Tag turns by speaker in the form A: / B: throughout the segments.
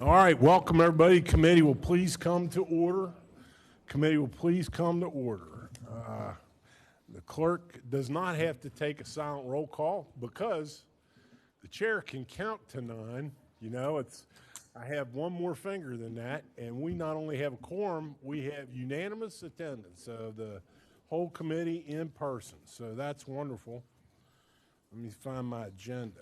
A: All right, welcome everybody. Committee will please come to order. Committee will please come to order. The clerk does not have to take a silent roll call because the chair can count to 9. You know, I have one more finger than that, and we not only have a quorum, we have unanimous attendance of the whole committee in person. So that's wonderful. Let me find my agenda.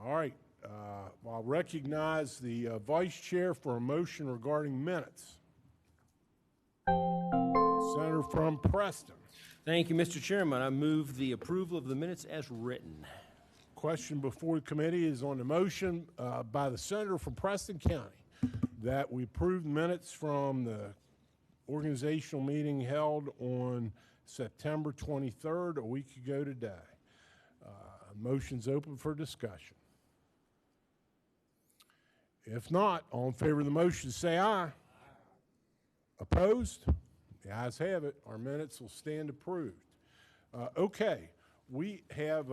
A: All right, I'll recognize the vice chair for a motion regarding minutes. Senator from Preston.
B: Thank you, Mr. Chairman. I move the approval of the minutes as written.
A: Question before the committee is on the motion by the senator from Preston County that we approve minutes from the organizational meeting held on September 23rd, a week ago today. Motion's open for discussion. If not, all in favor of the motion, say aye. Aye. Opposed? The ayes have it. Our minutes will stand approved. Okay, we have,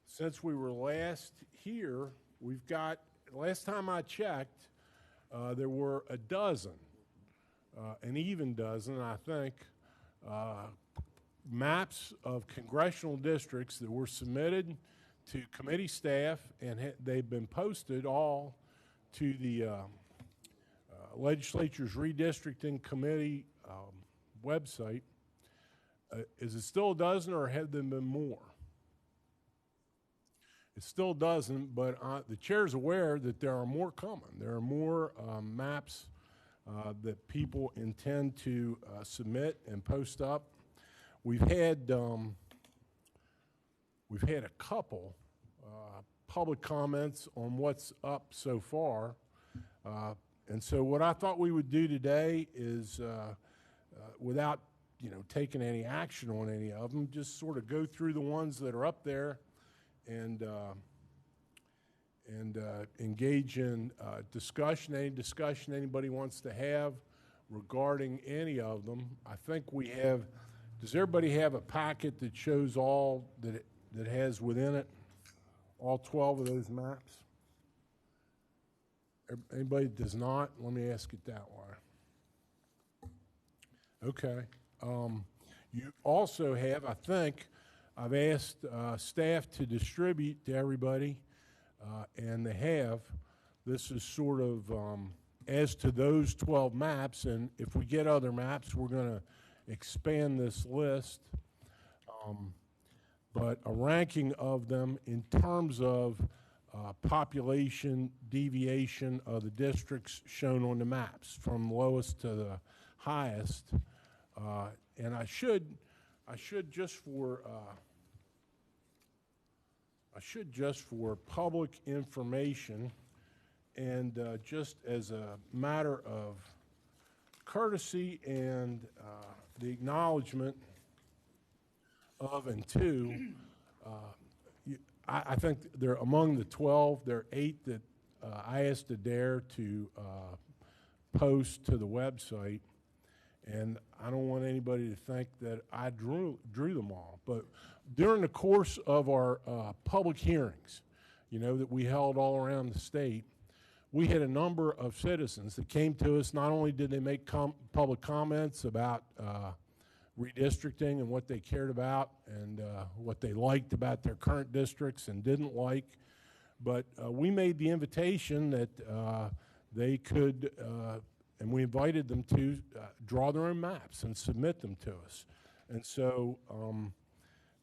A: since we were last here, we've got, last time I checked, there were a dozen, an even dozen, I think, maps of congressional districts that were submitted to committee staff, and they've been posted all to the legislature's redistricting committee website. Is it still a dozen, or have there been more? It still doesn't, but the chair's aware that there are more coming. There are more maps that people intend to submit and post up. We've had a couple public comments on what's up so far, and so what I thought we would do today is, without taking any action on any of them, just sort of go through the ones that are up there and engage in discussion, any discussion anybody wants to have regarding any of them. I think we have. Does everybody have a packet that shows all that has within it all 12 of those maps? Anybody does not? Let me ask it that way. Okay. You also have, I think, I've asked staff to distribute to everybody, and they have. This is sort of as to those 12 maps, and if we get other maps, we're going to expand this list, but a ranking of them in terms of population deviation of the districts shown on the maps from lowest to the highest. And I should just for public information and just as a matter of courtesy and the acknowledgement of and to, I think they're among the 12. There are 8 that I asked Adair to post to the website, and I don't want anybody to think that I drew them all. But during the course of our public hearings, that we held all around the state, we had a number of citizens that came to us. Not only did they make public comments about redistricting and what they cared about and what they liked about their current districts and didn't like, but we made the invitation that they could, and we invited them to draw their own maps and submit them to us. And so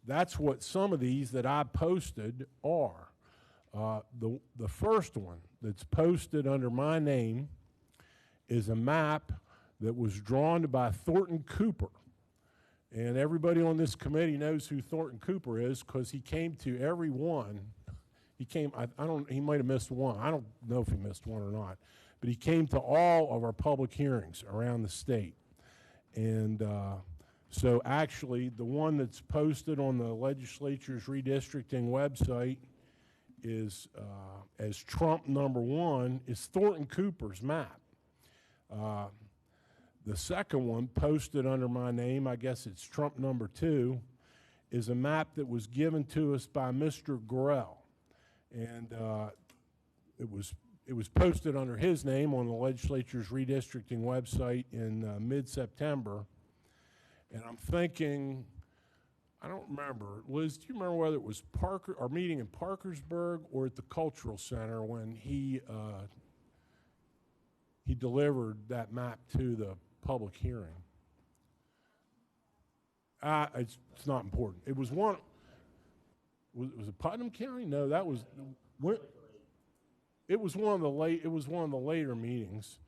A: that's what some of these that I posted are. The first one that's posted under my name is a map that was drawn by Thornton Cooper. And everybody on this committee knows who Thornton Cooper is because he came to every one. He came, he might have missed one. I don't know if he missed one or not. But he came to all of our public hearings around the state. And so actually the one that's posted on the legislature's redistricting website is, as Trump #1, is Thornton Cooper's map. The second one, posted under my name, I guess it's Trump number 2, is a map that was given to us by Mr. Gorell. And it was posted under his name on the legislature's redistricting website in mid-September. And I'm thinking, I don't remember. Liz, do you remember whether it was our meeting in Parkersburg or at the Cultural Center when he delivered that map to the public hearing? It's not important. It was one. Was it Putnam County? No, that was. It was one of the late. It was one of the later meetings.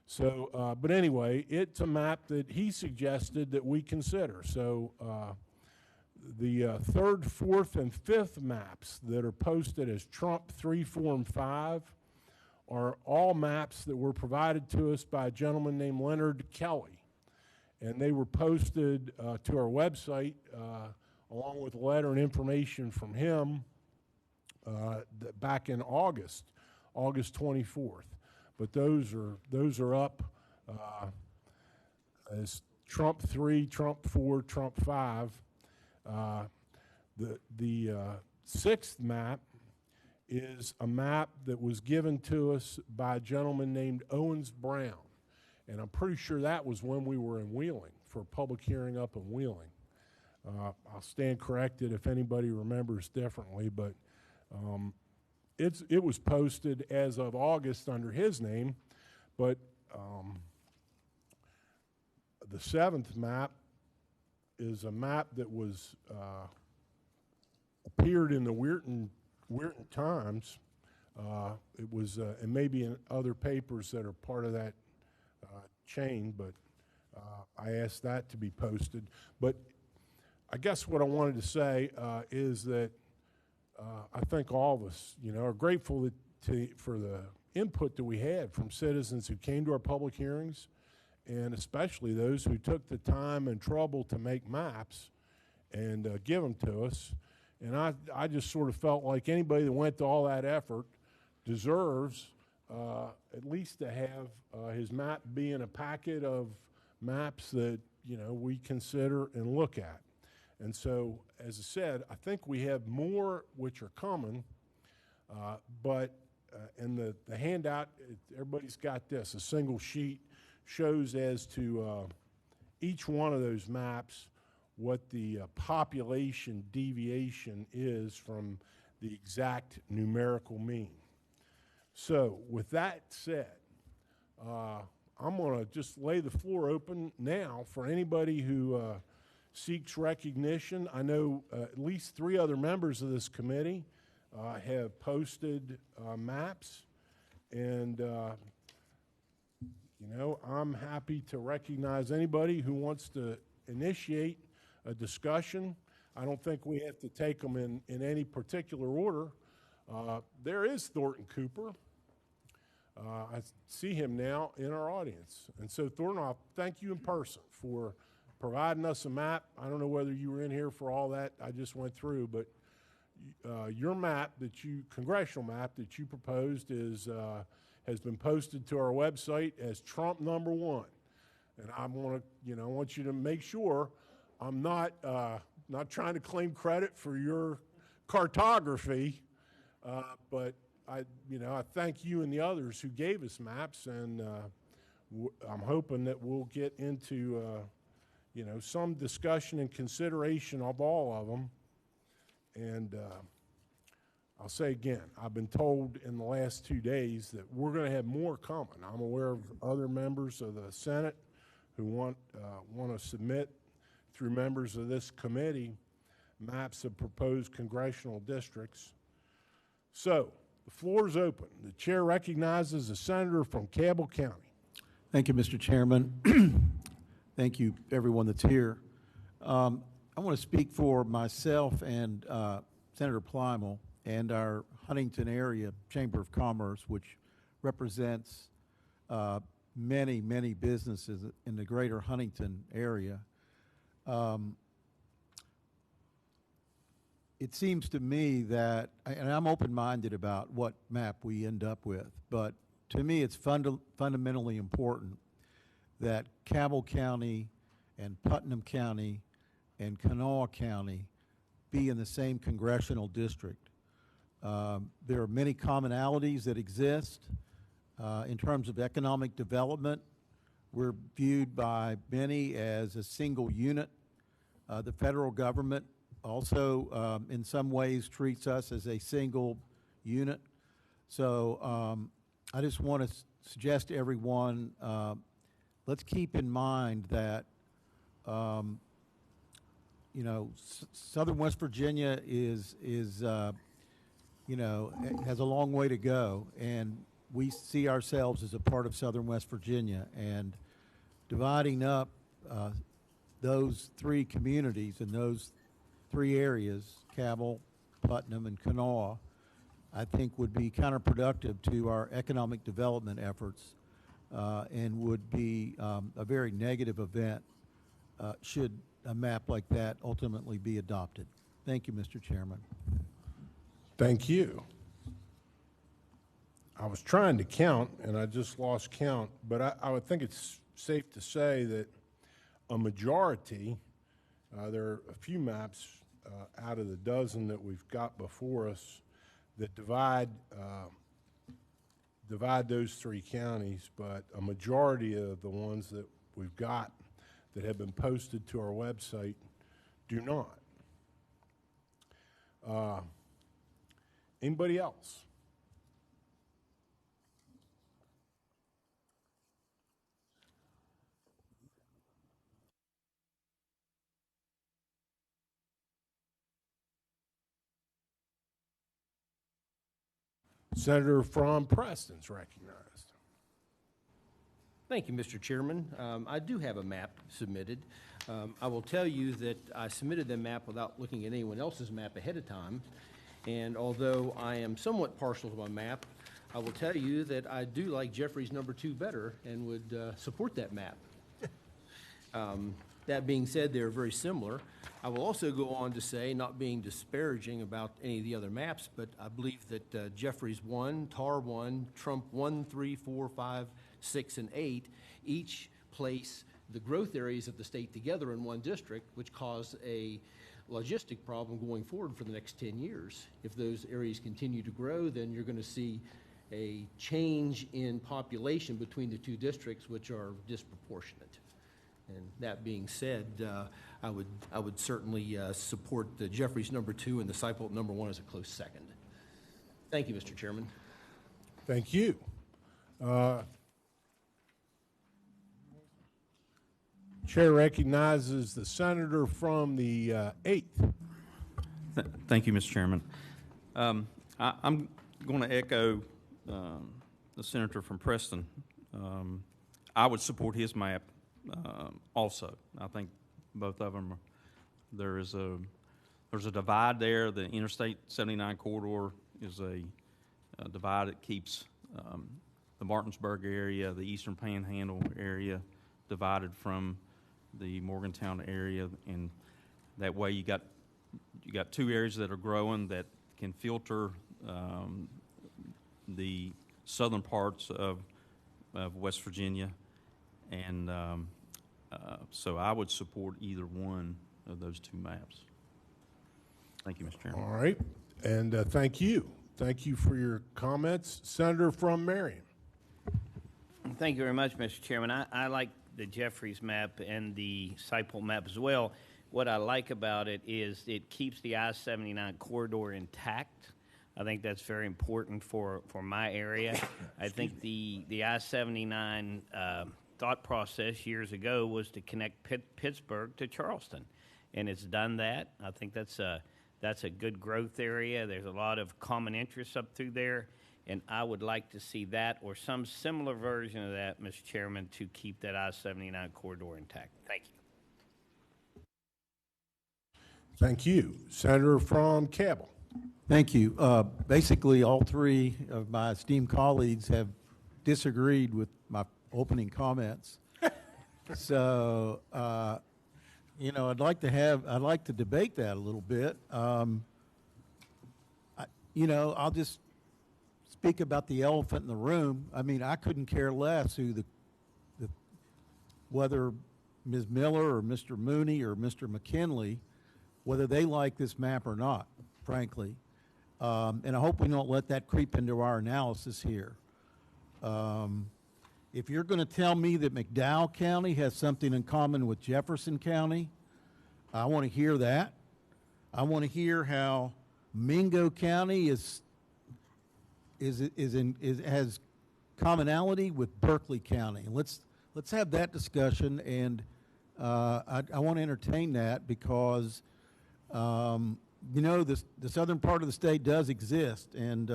A: So, but anyway, it's a map that he suggested that we consider. So, the third, fourth, and fifth maps that are posted as Trump 3, 4, and 5 are all maps that were provided to us by a gentleman named Leonard Kelly. And they were posted to our website along with a letter and information from him back in August 24th. But those are up as Trump 3, Trump 4, Trump 5. The sixth map is a map that was given to us by a gentleman named Owens Brown. And I'm pretty sure that was when we were in Wheeling for a public hearing up in Wheeling. I'll stand corrected if anybody remembers differently, but it was posted as of August under his name, but the seventh map is a map that was appeared in the Weirton Times. It was, and maybe in other papers that are part of that chain, but I asked that to be posted. But I guess what I wanted to say is that I think all of us, are grateful for the input that we had from citizens who came to our public hearings, and especially those who took the time and trouble to make maps and give them to us. And I just sort of felt like anybody that went to all that effort deserves at least to have his map be in a packet of maps that, we consider and look at. And so, as I said, I think we have more which are coming, but in the handout, everybody's got this. A single sheet shows as to each one of those maps what the population deviation is from the exact numerical mean. So, with that said, I'm going to just lay the floor open now for anybody who seeks recognition. I know at least 3 other members of this committee have posted maps, and I'm happy to recognize anybody who wants to initiate a discussion. I don't think we have to take them in any particular order. There is Thornton Cooper. I see him now in our audience. And so, Thornton, I'll thank you in person for providing us a map. I don't know whether you were in here for all that I just went through, but your map congressional map that you proposed has been posted to our website as Trump number 1. And I want you to make sure I'm not trying to claim credit for your cartography, but I thank you and the others who gave us maps, and I'm hoping that we'll get into some discussion and consideration of all of them. And I'll say again, I've been told in the last 2 days that we're going to have more coming. I'm aware of other members of the Senate who want to submit through members of this committee maps of proposed congressional districts. So the floor is open. The chair recognizes a senator from Cabell County.
C: Thank you, Mr. Chairman. Thank you, everyone that's here. I want to speak for myself and Senator Plymel and our Huntington Area Chamber of Commerce, which represents many, many businesses in the greater Huntington area. It seems to me that, and I'm open-minded about what map we end up with, but to me it's fundamentally important that Cabell County and Putnam County and Kanawha County be in the same congressional district. There are many commonalities that exist in terms of economic development. We're viewed by many as a single unit. The federal government also, in some ways, treats us as a single unit. So I just want to suggest to everyone, let's keep in mind that you know, Southern West Virginia is you know, has a long way to go, and we see ourselves as a part of Southern West Virginia, and dividing up those three communities and those three areas, Cabell, Putnam, and Kanawha, I think would be counterproductive to our economic development efforts and would be a very negative event should a map like that ultimately be adopted. Thank you, Mr. Chairman.
A: Thank you. I was trying to count, and I just lost count, but I would think it's safe to say that a majority, there are a few maps out of the dozen that we've got before us that divide those three counties, but a majority of the ones that we've got that have been posted to our website do not. Anybody else? Senator from Preston's recognized.
B: Thank you, Mr. Chairman. I do have a map submitted. I will tell you that I submitted the map without looking at anyone else's map ahead of time. And although I am somewhat partial to my map, I will tell you that I do like Jeffrey's number 2 better and would support that map. That being said, they're very similar. I will also go on to say, not being disparaging about any of the other maps, but I believe that Jeffrey's 1, TAR 1, Trump 1, 3, 4, 5, 6, and 8 each place the growth areas of the state together in one district, which cause a logistic problem going forward for the next 10 years. If those areas continue to grow, then you're going to see a change in population between the two districts, which are disproportionate. And that being said, I would certainly support the Jeffries number 2 and the Seipold number 1 as a close second. Thank you, Mr. Chairman.
A: Thank you. Chair recognizes the senator from the 8th.
D: Thank you, Mr. Chairman. I'm going to echo the senator from Preston. I would support his map also. I think both of them. There's a divide there. The Interstate 79 corridor is a divide that keeps the Martinsburg area, the Eastern Panhandle area, divided from the Morgantown area, and that way you got two areas that are growing that can filter the southern parts of West Virginia, and so I would support either one of those two maps. Thank you, Mr. Chairman.
A: All right, and thank you. Thank you for your comments. Senator from Marion.
E: Thank you very much, Mr. Chairman. I like the Jeffries map and the Seipold map as well. What I like about it is it keeps the I-79 corridor intact. I think that's very important for my area. I think the I-79 thought process years ago was to connect Pittsburgh to Charleston, and it's done that. I think that's a good growth area. There's a lot of common interests up through there, and I would like to see that or some similar version of that, Mr. Chairman, to keep that I-79 corridor intact. Thank you.
A: Thank you. Senator from Cabell.
C: Thank you. Basically, all three of my esteemed colleagues have disagreed with my opening comments. So, you know, I'd like to debate that a little bit. You know, I'll just speak about the elephant in the room. I mean, I couldn't care less who the whether Ms. Miller or Mr. Mooney or Mr. McKinley, whether they like this map or not, frankly. And I hope we don't let that creep into our analysis here. If you're going to tell me that McDowell County has something in common with Jefferson County, I want to hear that. I want to hear how Mingo County has commonality with Berkeley County. And let's have that discussion, and I want to entertain that because you know, the southern part of the state does exist, and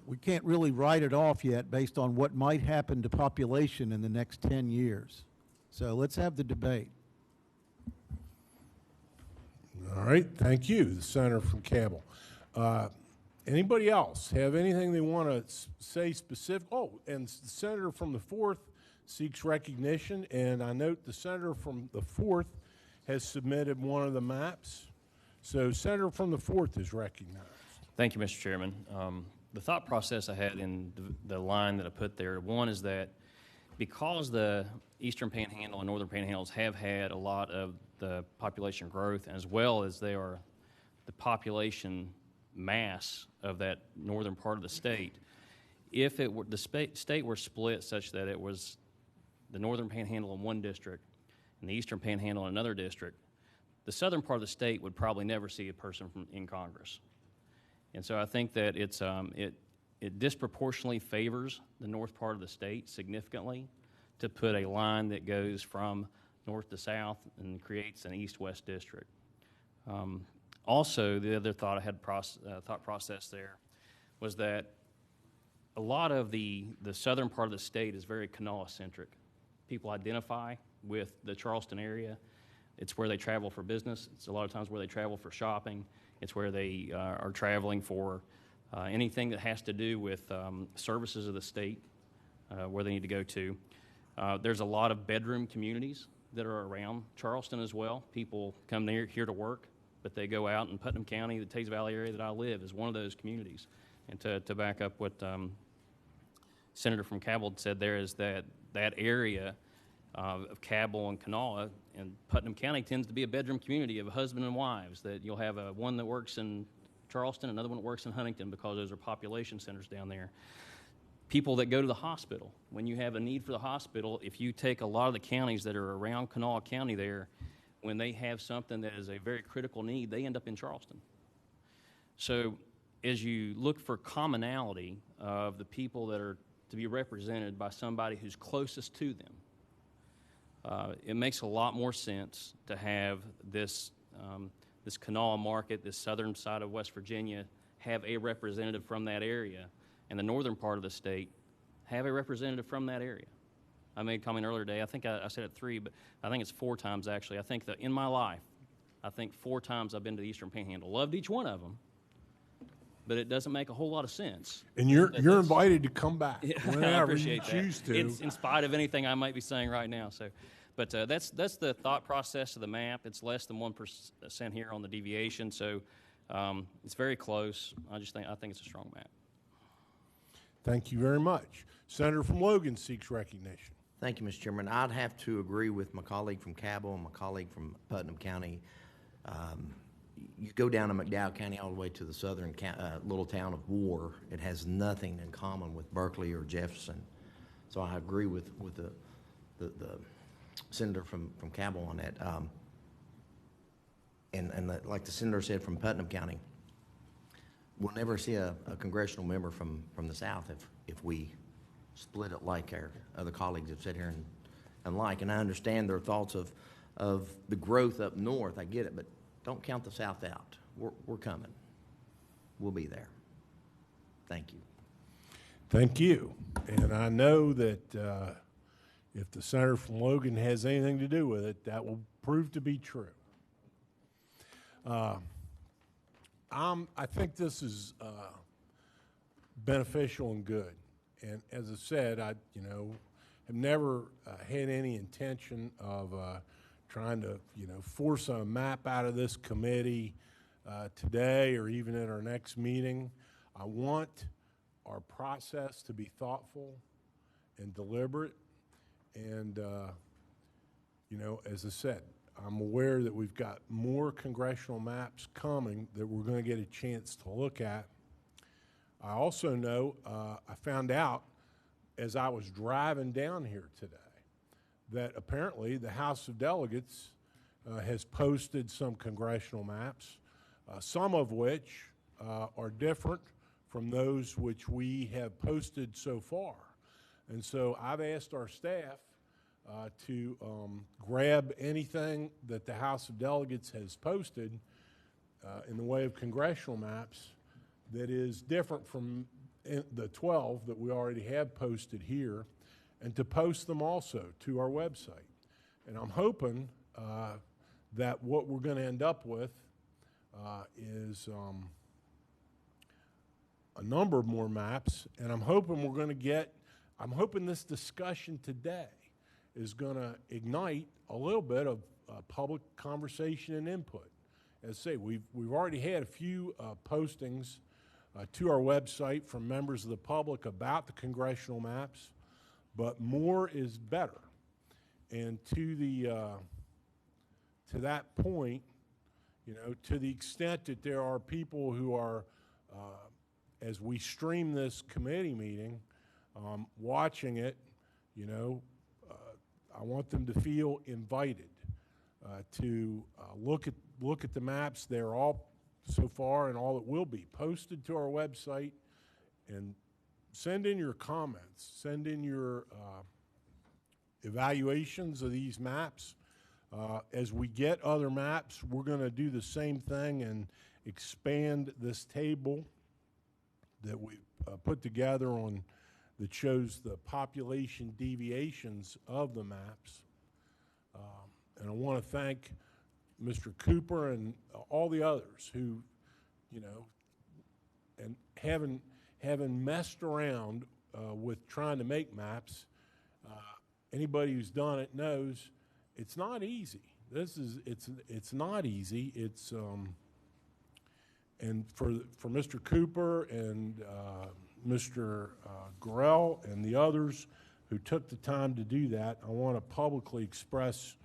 C: we can't really write it off yet based on what might happen to population in the next 10 years. So let's have the debate.
A: All right, thank you, the senator from Cabell. Anybody else have anything they want to say specific? Oh, and the senator from the 4th seeks recognition, and I note the senator from the 4th has submitted one of the maps. So senator from the 4th is recognized.
F: Thank you, Mr. Chairman. The thought process I had in the line that I put there, one is that because the Eastern Panhandle and Northern Panhandles have had a lot of the population growth, as well as they are the population mass of that northern part of the state, if it were the state were split such that it was the Northern Panhandle in one district and the Eastern Panhandle in another district, the southern part of the state would probably never see a person in Congress. And so I think that it disproportionately favors the north part of the state significantly to put a line that goes from north to south and creates an east-west district. Also, the other thought I had thought process there was that a lot of the southern part of the state is very Kanawha-centric. People identify with the Charleston area. It's where they travel for business. It's a lot of times where they travel for shopping. It's where they are traveling for anything that has to do with services of the state, where they need to go to. There's a lot of bedroom communities that are around Charleston as well. People come here to work, but they go out in Putnam County. The Tays Valley area that I live is one of those communities. And to back up what Senator from Cabell said there is that area of Cabell and Kanawha and Putnam County tends to be a bedroom community of husband and wives, that you'll have one that works in Charleston, another one that works in Huntington, because those are population centers down there. People that go to the hospital, when you have a need for the hospital, if you take a lot of the counties that are around Kanawha County there, when they have something that is a very critical need, they end up in Charleston. So as you look for commonality of the people that are to be represented by somebody who's closest to them, it makes a lot more sense to have this Kanawha market, this southern side of West Virginia, have a representative from that area, and the northern part of the state have a representative from that area. I made a comment earlier today. I think I said it 3, but I think it's 4 times actually. I think that in my life, I think 4 times I've been to the Eastern Panhandle. Loved each one of them, but it doesn't make a whole lot of sense.
A: And you're invited to come back
F: I
A: whenever you
F: appreciate
A: choose
F: that.
A: to.
F: It's in spite of anything I might be saying right now. So, but that's the thought process of the map. It's less than 1% here on the deviation, so it's very close. I think it's a strong map.
A: Thank you very much. Senator from Logan seeks recognition.
G: Thank you, Mr. Chairman. I'd have to agree with my colleague from Cabell and my colleague from Putnam County. You go down to McDowell County all the way to the southern little town of War, it has nothing in common with Berkeley or Jefferson. So I agree with the senator from Cabell on that. And like the senator said from Putnam County, we'll never see a congressional member from the South if we split it like our other colleagues have said here and like. And I understand their thoughts of the growth up north. I get it, but don't count the South out. We're coming. We'll be there. Thank you.
A: Thank you. And I know that if the senator from Logan has anything to do with it, that will prove to be true. I think this is beneficial and good. And as I said, I have never had any intention of trying to force a map out of this committee today or even at our next meeting. I want our process to be thoughtful and deliberate, And, you know, as I said, I'm aware that we've got more congressional maps coming that we're going to get a chance to look at. I also know, I found out as I was driving down here today that apparently the House of Delegates has posted some congressional maps, some of which are different from those which we have posted so far. And so I've asked our staff to grab anything that the House of Delegates has posted in the way of congressional maps that is different from the 12 that we already have posted here, and to post them also to our website. And I'm hoping that what we're going to end up with is a number of more maps, and I'm hoping we're going to get, I'm hoping this discussion today is going to ignite a little bit of public conversation and input. As I say, we've already had a few postings to our website from members of the public about the congressional maps, but more is better. And to that point, you know, to the extent that there are people who are, as we stream this committee meeting, watching it, you know, I want them to feel invited to look at the maps. They're all so far, and all that will be posted to our website, and send in your comments, send in your evaluations of these maps. As we get other maps, we're going to do the same thing and expand this table that we put together on that shows the population deviations of the maps. And I want to thank Mr. Cooper and all the others who, you know, and having messed around with trying to make maps, anybody who's done it knows it's not easy. It's not easy. It's and for Mr. Cooper and Mr. Gorell and the others who took the time to do that, I want to publicly express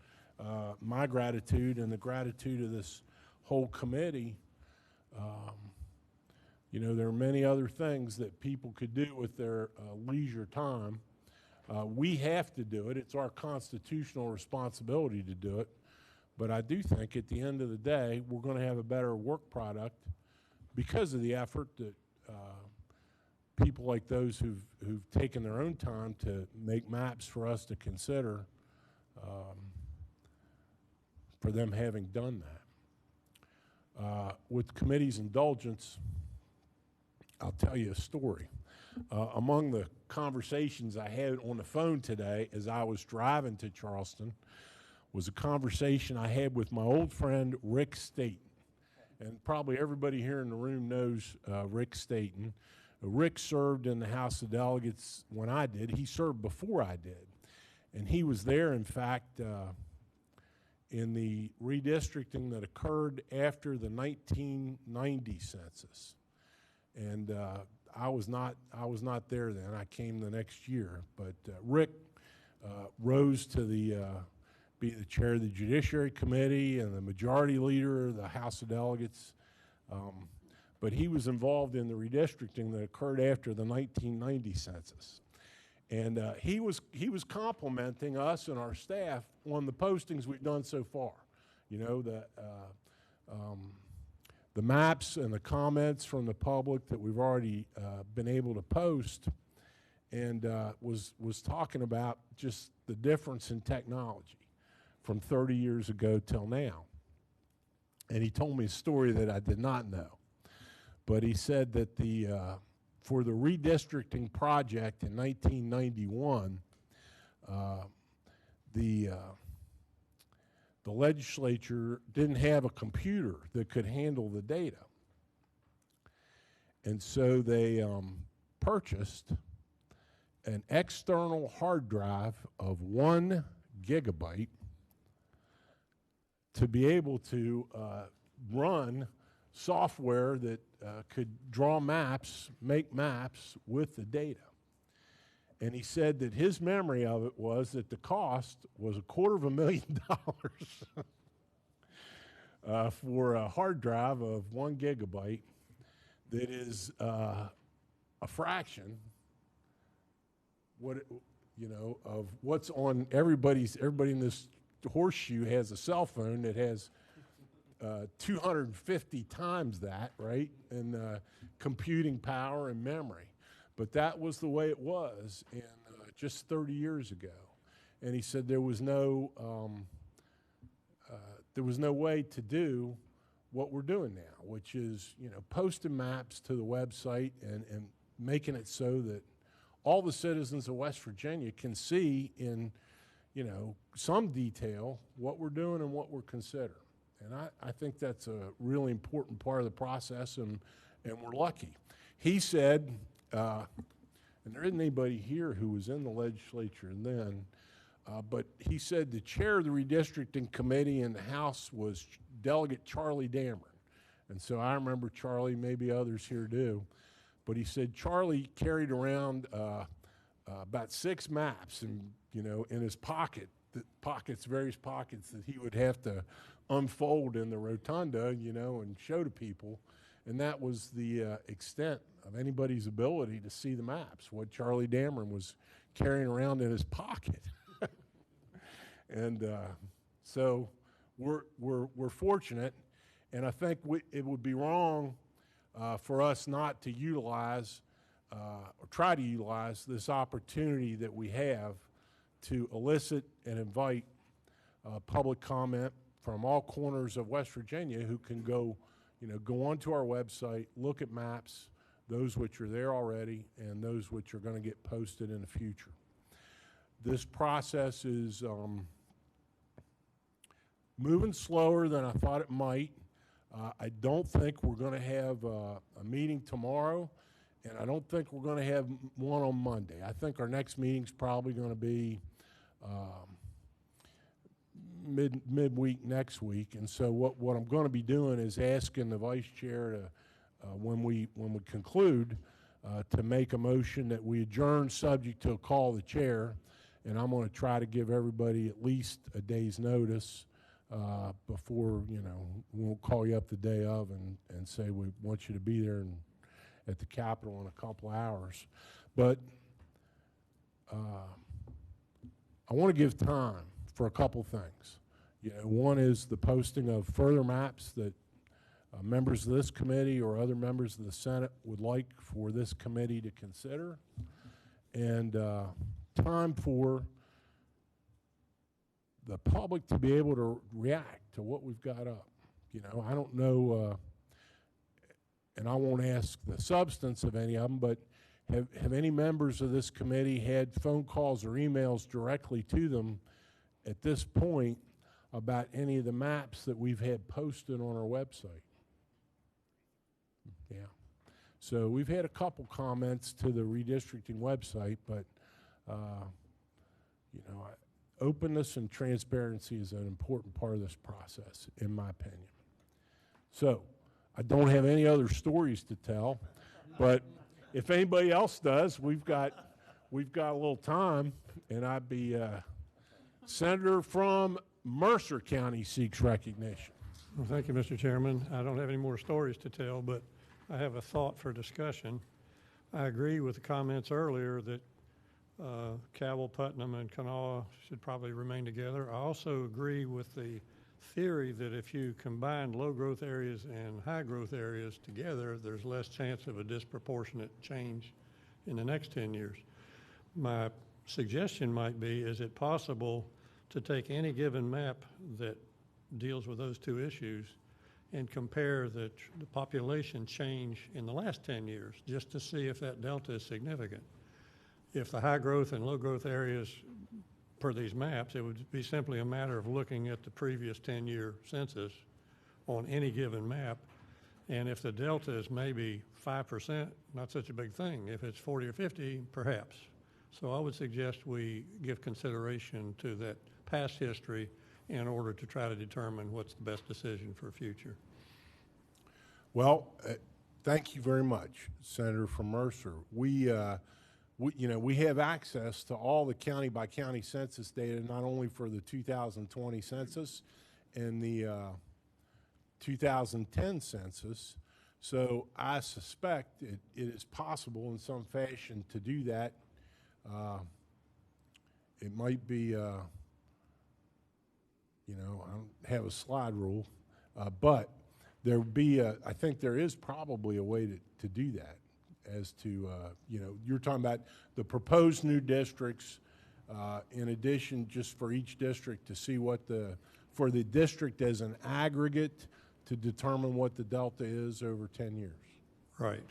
A: my gratitude and the gratitude of this whole committee. You know, there are many other things that people could do with their leisure time. We have to do it. It's our constitutional responsibility to do it. But I do think at the end of the day, we're going to have a better work product because of the effort that people like those who've taken their own time to make maps for us to consider, for them having done that. With the committee's indulgence, I'll tell you a story. Among the conversations I had on the phone today as I was driving to Charleston was a conversation I had with my old friend Rick Staten. And probably everybody here in the room knows Rick Staten. Rick served in the House of Delegates when I did. He served before I did. And he was there, in fact, in the redistricting that occurred after the 1990 census. And I was not there then. I came the next year. But Rick rose to be the chair of the Judiciary Committee and the majority leader of the House of Delegates. But he was involved in the redistricting that occurred after the 1990 census. And he was complimenting us and our staff on the postings we've done so far. You know, the maps and the comments from the public that we've already been able to post, and was talking about just the difference in technology from 30 years ago till now. And he told me a story that I did not know. But he said that for the redistricting project in 1991, the legislature didn't have a computer that could handle the data. And so they purchased an external hard drive of 1 gigabyte to be able to run software that could draw maps, make maps with the data. And he said that his memory of it was that the cost was $250,000 for a hard drive of 1 gigabyte that is a fraction of what's on everybody in this horseshoe has a cell phone that has 250 times that, right? And computing power and memory. But that was the way it was in just 30 years ago. And he said there was no way to do what we're doing now, which is, posting maps to the website and making it so that all the citizens of West Virginia can see in, some detail what we're doing and what we're considering. And I think that's a really important part of the process, and we're lucky. He said, and there isn't anybody here who was in the legislature then, but he said the chair of the redistricting committee in the House was Delegate Charlie Dameron. And so I remember Charlie, maybe others here do. But he said Charlie carried around about 6 maps and, in his various pockets that he would have to unfold in the rotunda, and show to people. And that was the extent of anybody's ability to see the maps, what Charlie Dameron was carrying around in his pocket. And so we're fortunate, and I think it would be wrong for us not to utilize or try to utilize this opportunity that we have to elicit and invite public comment from all corners of West Virginia who can go onto our website, look at maps, those which are there already and those which are going to get posted in the future. This process is moving slower than I thought it might. I don't think we're going to have a meeting tomorrow, and I don't think we're going to have one on Monday. I think our next meeting's probably going to be midweek next week. And so what I'm going to be doing is asking the vice chair to, when we conclude, to make a motion that we adjourn subject to a call of the chair, and I'm going to try to give everybody at least a day's notice before, we'll call you up the day of and say we want you to be there at the Capitol in a couple of hours. But I want to give time for a couple things. One is the posting of further maps that members of this committee or other members of the Senate would like for this committee to consider, and time for the public to be able to react to what we've got up. I don't know, and I won't ask the substance of any of them, but have any members of this committee had phone calls or emails directly to them at this point about any of the maps that we've had posted on our website? Yeah. So we've had a couple comments to the redistricting website, but openness and transparency is an important part of this process, in my opinion. So I don't have any other stories to tell, but if anybody else does, we've got a little time, and I'd be Senator from Mercer County seeks recognition.
H: Well, thank you, Mr. Chairman. I don't have any more stories to tell, but I have a thought for discussion. I agree with the comments earlier that Cabell, Putnam, and Kanawha should probably remain together. I also agree with the theory that if you combine low-growth areas and high-growth areas together, there's less chance of a disproportionate change in the next 10 years. My suggestion might be, is it possible to take any given map that deals with those two issues and compare the population change in the last 10 years, just to see if that delta is significant? If the high growth and low growth areas per these maps, it would be simply a matter of looking at the previous 10-year census on any given map. And if the delta is maybe 5%, not such a big thing. If it's 40 or 50, perhaps. So I would suggest we give consideration to that past history in order to try to determine what's the best decision for the future. Well,
A: thank you very much, Senator from Mercer. We we have access to all the county-by-county census data, not only for the 2020 census and the 2010 census. So I suspect it is possible in some fashion to do that. It might be, I don't have a slide rule, but there would be, I think there is probably a way to do that as to, you're talking about the proposed new districts, in addition, just for each district to see what for the district as an aggregate to determine what the delta is over 10 years.
H: Right.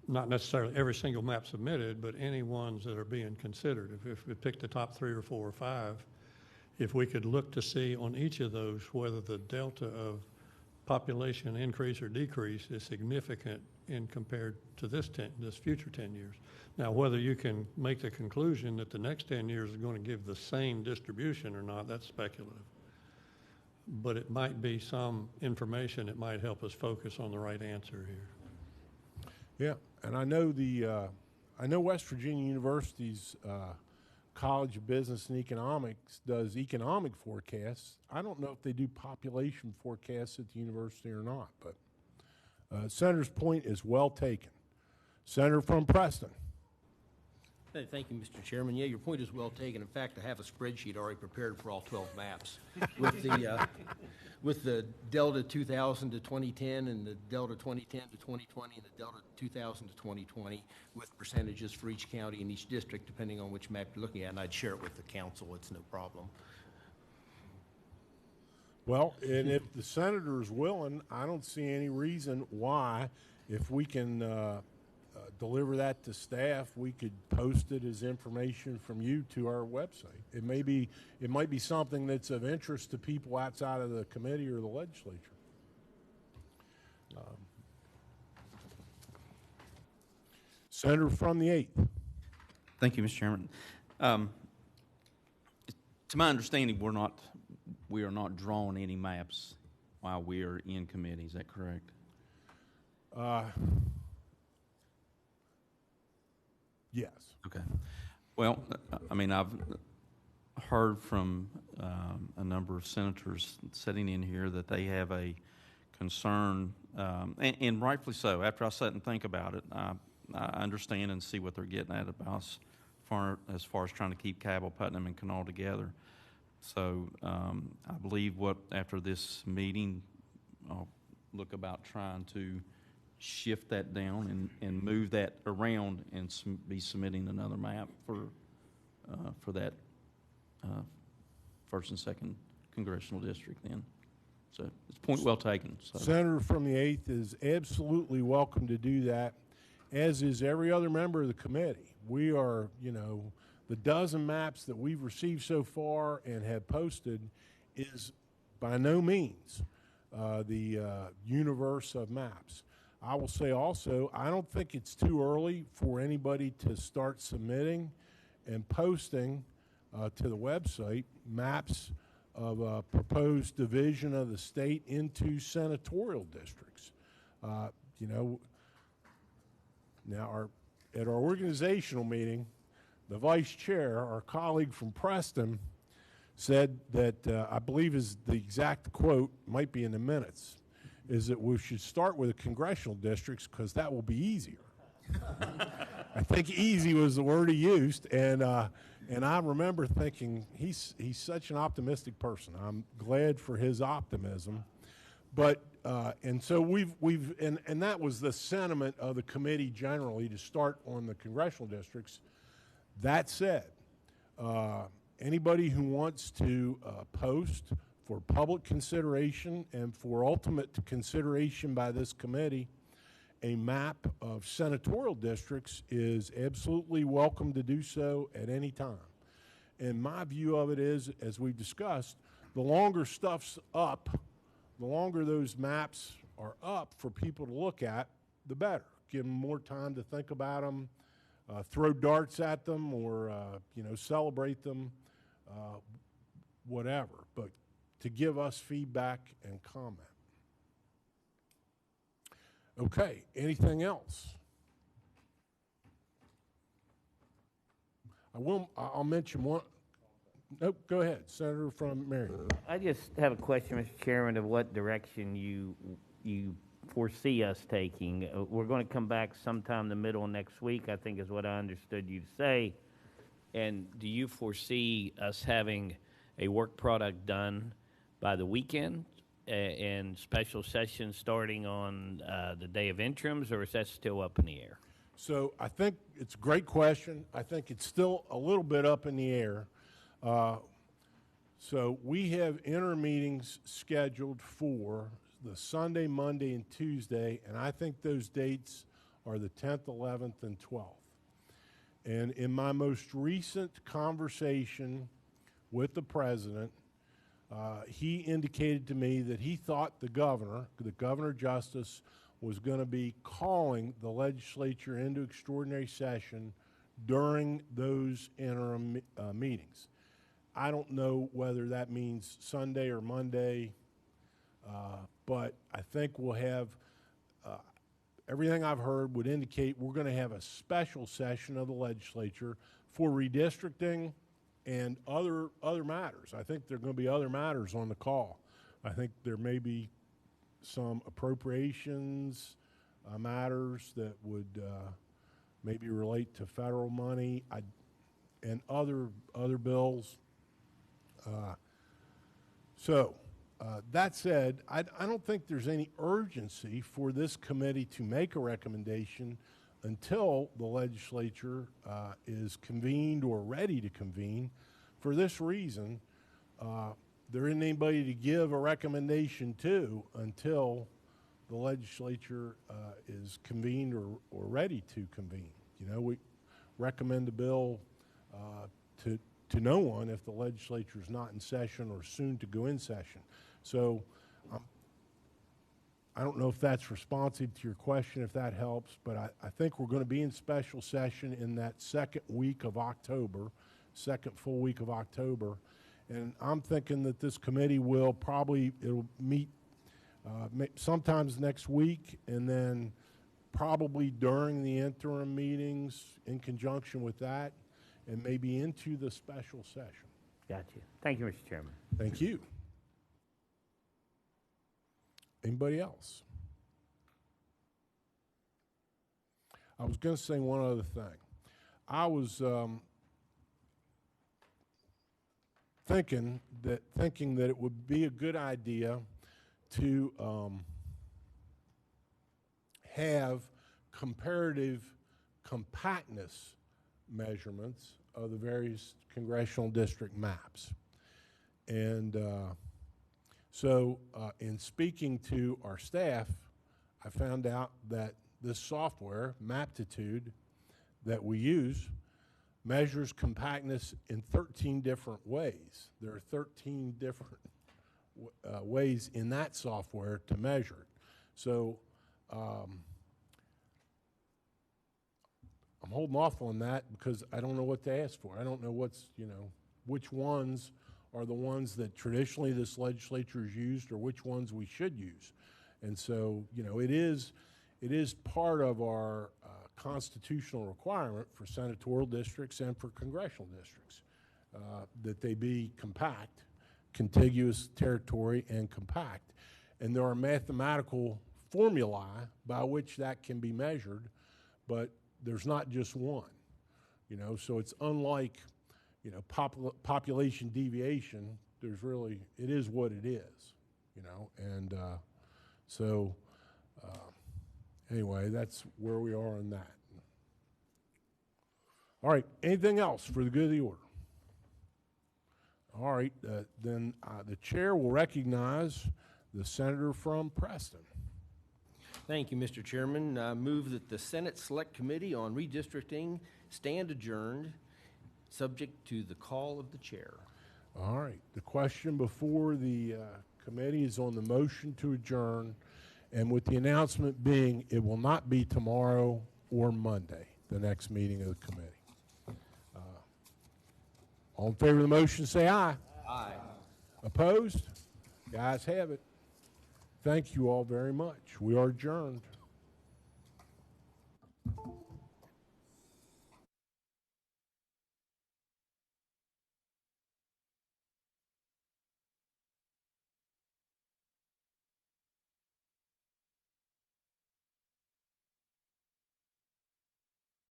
H: Not necessarily every single map submitted, but any ones that are being considered. If we pick the top 3 or 4 or 5, if we could look to see on each of those whether the delta of population increase or decrease is significant in compared to this future 10 years. Now, whether you can make the conclusion that the next 10 years is going to give the same distribution or not, that's speculative. But it might be some information that might help us focus on the right answer here.
A: Yeah, and I know West Virginia University's College of Business and Economics does economic forecasts. I don't know if they do population forecasts at the university or not, but Senator's point is well taken. Senator from Preston.
B: Hey, thank you, Mr. Chairman. Yeah, your point is well taken. In fact, I have a spreadsheet already prepared for all 12 maps with the Delta 2000 to 2010 and the Delta 2010 to 2020 and the Delta 2000 to 2020 with percentages for each county and each district depending on which map you're looking at, and I'd share it with the council. It's no problem.
A: Well, and if the senator is willing, I don't see any reason why, if we can deliver that to staff, we could post it as information from you to our website. It might be something that's of interest to people outside of the committee or the legislature. Senator from the 8th.
D: Thank you, Mr. Chairman. To my understanding, we are not drawing any maps while we are in committee. Is that correct?
A: Yes.
D: Okay. Well, I mean, I've heard from a number of senators sitting in here that they have a concern, and rightfully so. After I sit and think about it, I understand and see what they're getting at about as far as trying to keep Cabell, Putnam, and Kanawha together. So I believe after this meeting, I'll look about trying to shift that down and move that around and be submitting another map for that first and second congressional district then. So it's a point well taken. So.
A: Senator from the 8th is absolutely welcome to do that, as is every other member of the committee. We are, the dozen maps that we've received so far and have posted is by no means the universe of maps. I will say also, I don't think it's too early for anybody to start submitting and posting to the website maps of a proposed division of the state into senatorial districts. Now at our organizational meeting, the vice chair, our colleague from Preston, said that, I believe is the exact quote, might be in the minutes, is that we should start with the congressional districts because that will be easier. I think easy was the word he used, and I remember thinking he's such an optimistic person. I'm glad for his optimism, but and so and that was the sentiment of the committee generally, to start on the congressional districts. That said, anybody who wants to post for public consideration and for ultimate consideration by this committee a map of senatorial districts is absolutely welcome to do so at any time. And my view of it is, as we've discussed, the longer stuff's up, the longer those maps are up for people to look at, the better. Give them more time to think about them, throw darts at them, or celebrate them, whatever. But to give us feedback and comment. Okay, anything else? I'll mention one. Nope, go ahead, Senator from Marion.
E: I just have a question, Mr. Chairman, of what direction you foresee us taking. We're going to come back sometime in the middle of next week, I think is what I understood you to say. And do you foresee us having a work product done by the weekend and special session starting on the day of interims, or is that still up in the air?
A: So I think it's a great question. I think it's still a little bit up in the air. So we have interim meetings scheduled for the Sunday, Monday, and Tuesday, and I think those dates are the 10th, 11th, and 12th. And in my most recent conversation with the president, he indicated to me that he thought the governor justice, was going to be calling the legislature into extraordinary session during those interim meetings. I don't know whether that means Sunday or Monday, but I think we'll have, everything I've heard would indicate we're going to have a special session of the legislature for redistricting and other matters. I think there are going to be other matters on the call. I think there may be some appropriations matters that would maybe relate to federal money and other bills. That said, I don't think there's any urgency for this committee to make a recommendation until the legislature is convened or ready to convene. For this reason, there isn't anybody to give a recommendation to until the legislature is convened or ready to convene. You know, we recommend the bill to no one if the legislature is not in session or soon to go in session. So I don't know if that's responsive to your question, if that helps, but I think we're going to be in special session in that second week of October, second full week of October. And I'm thinking that this committee will it'll meet sometimes next week, and then probably during the interim meetings in conjunction with that, and maybe into the special session.
E: Gotcha. Thank you, Mr. Chairman.
A: Thank you. Anybody else? I was going to say one other thing. I was thinking that it would be a good idea to have comparative compactness measurements of the various congressional district maps. And in speaking to our staff, I found out that this software, Maptitude, that we use measures compactness in 13 different ways. There are 13 different ways in that software to measure it. So I'm holding off on that because I don't know what to ask for. I don't know which ones are the ones that traditionally this legislature has used or which ones we should use. And so, it is part of our constitutional requirement for senatorial districts and for congressional districts that they be compact, contiguous territory, and compact. And there are mathematical formulae by which that can be measured, but there's not just one, so it's unlike, population deviation. It is what it is, and anyway, that's where we are on that. All right, anything else for the good of the order? All right, then the chair will recognize the senator from Preston.
B: Thank you, Mr. Chairman. I move that the Senate Select Committee on Redistricting stand adjourned, subject to the call of the chair.
A: All right. The question before the committee is on the motion to adjourn, and with the announcement being it will not be tomorrow or Monday, the next meeting of the committee. All in favor of the motion, say aye.
B: Aye.
A: Opposed? The ayes have it. Thank you all very much. We are adjourned.